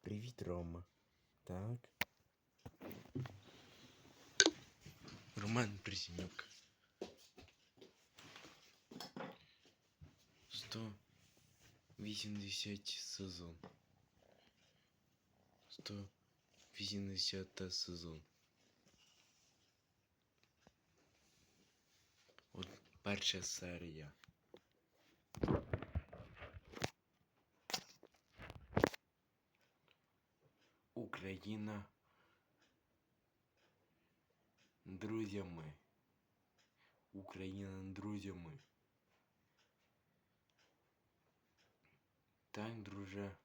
Привіт, Рома. Так. Роман Присінюк. 180 сезон. 180 сезон. От перша серія. Україна друзями. Україна друзями. Так, друже.